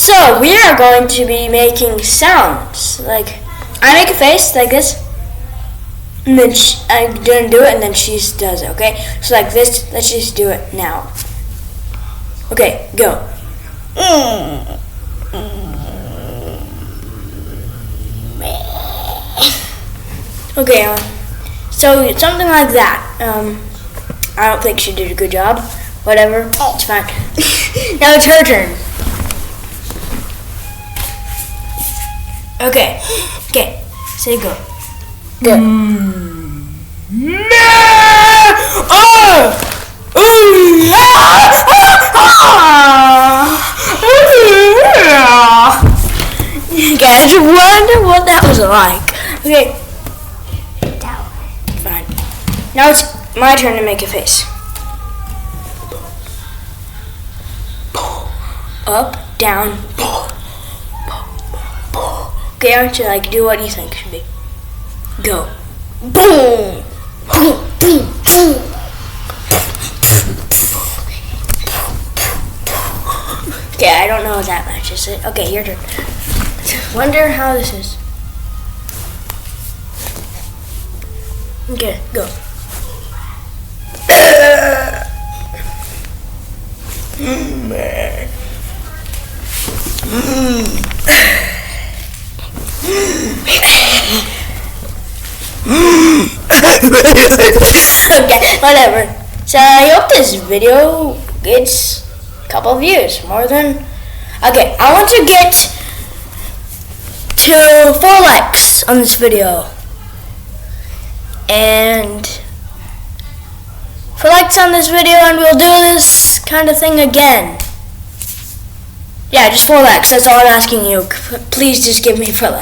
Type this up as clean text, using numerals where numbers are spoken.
So we are going to be making sounds. Like I make a face like this, and then I didn't do it, and then she does it. Okay, so like this. Let's just do it now. Okay, go. Okay, so something like that. I don't think she did a good job. Whatever, it's fine. Now it's her turn. Okay, say go. Go. Okay, I just wonder what that was like. Okay. Fine. Now it's my turn to make a face. Up, down. Okay, I want you to like do what you think should be. Go. Boom. Boom. Boom. Boom. Okay, I don't know if that matches it. Okay, your turn. Wonder how this is. Okay, go. Okay, whatever. So I hope this video gets a couple views, more than. Okay, I want to get to 4 likes on this video, and 4 likes on this video, and we'll do this kind of thing again. Yeah, just 4 likes. That's all I'm asking you. Please just give me 4 likes.